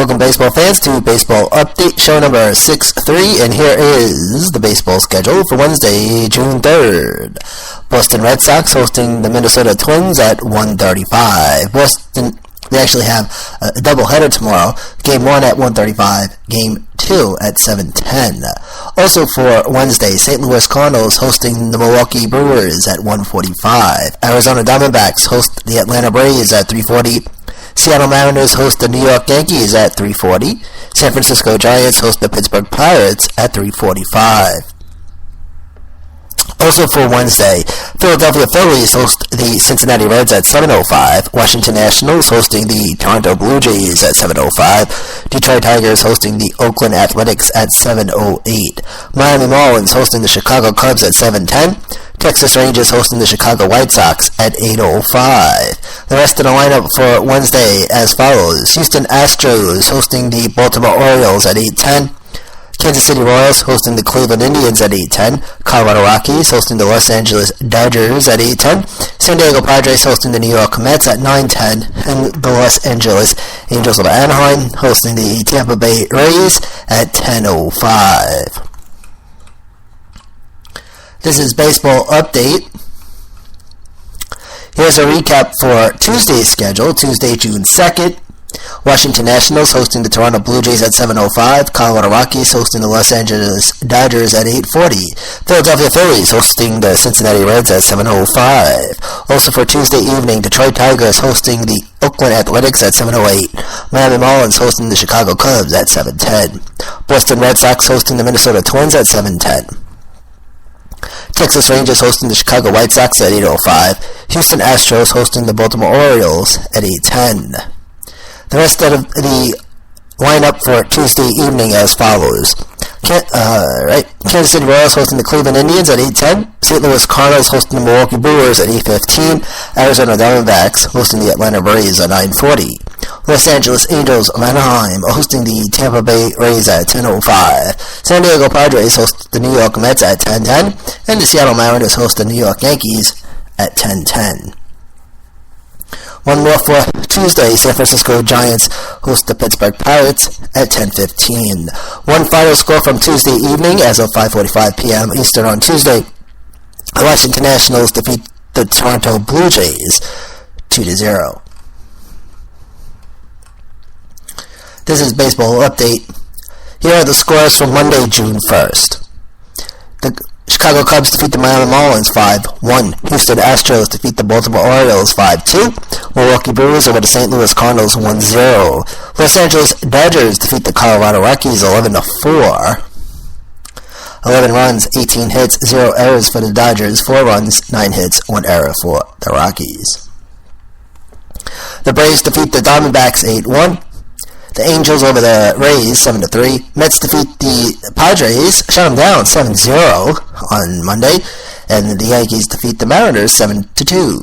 Welcome, baseball fans, to Baseball Update, show number 63, and here is the baseball schedule for Wednesday, June 3rd. Boston Red Sox hosting the Minnesota Twins at 1:35. Boston, they actually have a doubleheader tomorrow. Game 1 at 1:35, Game 2 at 7:10. Also for Wednesday, St. Louis Cardinals hosting the Milwaukee Brewers at 1:45. Arizona Diamondbacks host the Atlanta Braves at 3:40. Seattle Mariners host the New York Yankees at 3:40. San Francisco Giants host the Pittsburgh Pirates at 3:45. Also for Wednesday, Philadelphia Phillies host the Cincinnati Reds at 7:05. Washington Nationals hosting the Toronto Blue Jays at 7:05. Detroit Tigers hosting the Oakland Athletics at 7:08. Miami Marlins hosting the Chicago Cubs at 7:10. Texas Rangers hosting the Chicago White Sox at 8:05. The rest of the lineup for Wednesday as follows. Houston Astros hosting the Baltimore Orioles at 8:10. Kansas City Royals hosting the Cleveland Indians at 8:10. Colorado Rockies hosting the Los Angeles Dodgers at 8:10. San Diego Padres hosting the New York Mets at 9:10. And the Los Angeles Angels of Anaheim hosting the Tampa Bay Rays at 10:05. This is Baseball Update. Here's a recap for Tuesday's schedule. Tuesday, June 2nd. Washington Nationals hosting the Toronto Blue Jays at 7:05. Colorado Rockies hosting the Los Angeles Dodgers at 8:40. Philadelphia Phillies hosting the Cincinnati Reds at 7:05. Also for Tuesday evening, Detroit Tigers hosting the Oakland Athletics at 7:08. Miami Marlins hosting the Chicago Cubs at 7:10. Boston Red Sox hosting the Minnesota Twins at 7:10. Texas Rangers hosting the Chicago White Sox at 8:05. Houston Astros hosting the Baltimore Orioles at 8:10. The rest of the lineup for Tuesday evening as follows. Kansas City Royals hosting the Cleveland Indians at 8:10. St. Louis Cardinals hosting the Milwaukee Brewers at 8:15. Arizona Diamondbacks hosting the Atlanta Braves at 9:40. Los Angeles Angels of Anaheim hosting the Tampa Bay Rays at 10:05. San Diego Padres host the New York Mets at 10:10. And the Seattle Mariners host the New York Yankees at 10:10. One more for Tuesday, San Francisco Giants host the Pittsburgh Pirates at 10:15. One final score from Tuesday evening as of 5:45 p.m. Eastern on Tuesday. The Washington Nationals defeat the Toronto Blue Jays 2-0. This is Baseball Update. Here are the scores from Monday, June 1st. The Chicago Cubs defeat the Miami Marlins 5-1. Houston Astros defeat the Baltimore Orioles 5-2. Milwaukee Brewers over the St. Louis Cardinals 1-0. Los Angeles Dodgers defeat the Colorado Rockies 11-4. 11 runs, 18 hits, 0 errors for the Dodgers, 4 runs, 9 hits, 1 error for the Rockies. The Braves defeat the Diamondbacks 8-1. The Angels over the Rays 7-3. Mets defeat the Padres, shut them down 7-0 on Monday. And the Yankees defeat the Mariners 7-2.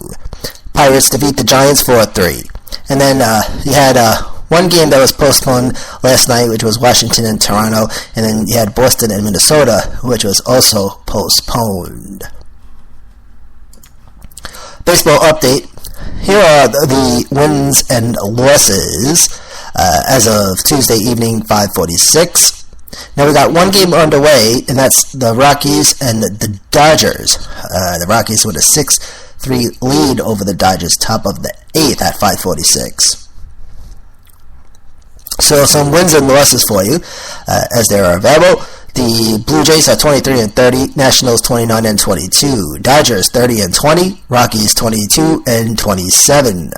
Pirates defeat the Giants 4-3. And then you had one game that was postponed last night, which was Washington and Toronto. And then you had Boston and Minnesota, which was also postponed. Baseball update. Here are the wins and losses as of Tuesday evening, 5:46. Now we got one game underway, and that's the Rockies and the Dodgers. The Rockies with a 6-3 lead over the Dodgers, top of the 8th at 5:46. So some wins and losses for you as they are available. The Blue Jays at 23-30, Nationals 29-22, Dodgers 30-20, Rockies 22-27,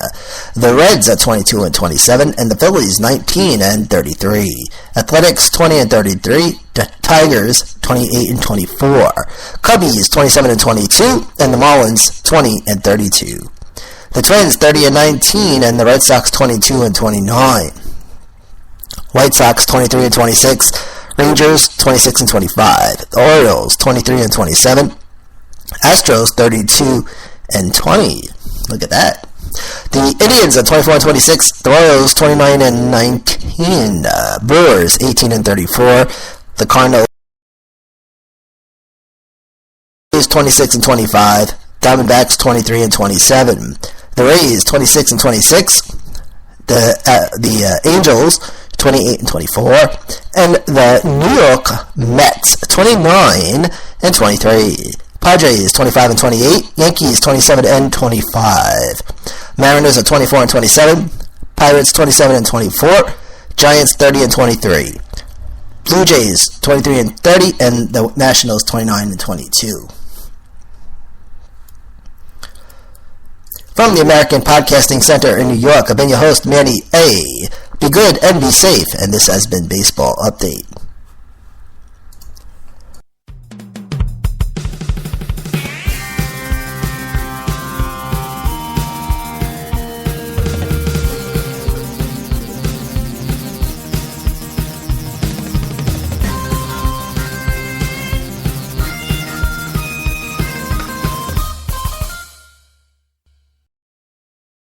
the Reds at 22-27, and the Phillies 19-33. Athletics 20-33, Tigers 28-24, Cubbies 27-22, and the Marlins 20-32. The Twins 30-19, and the Red Sox 22-29. White Sox 23-26. Rangers 26-25. The Orioles 23-27. Astros 32-20. Look at that. The Indians at 24-26. The Royals 29-19. Brewers 18-34. The Cardinals 26-25. Diamondbacks 23-27. The Rays 26-26. The Angels 28 and 24, and the New York Mets 29 and 23. Padres 25 and 28, Yankees 27 and 25. Mariners are 24 and 27, Pirates 27 and 24, Giants 30 and 23. Blue Jays 23 and 30, and the Nationals 29 and 22. From the American Podcasting Center in New York, I've been your host, Manny A. Be good and be safe, and this has been Baseball Update.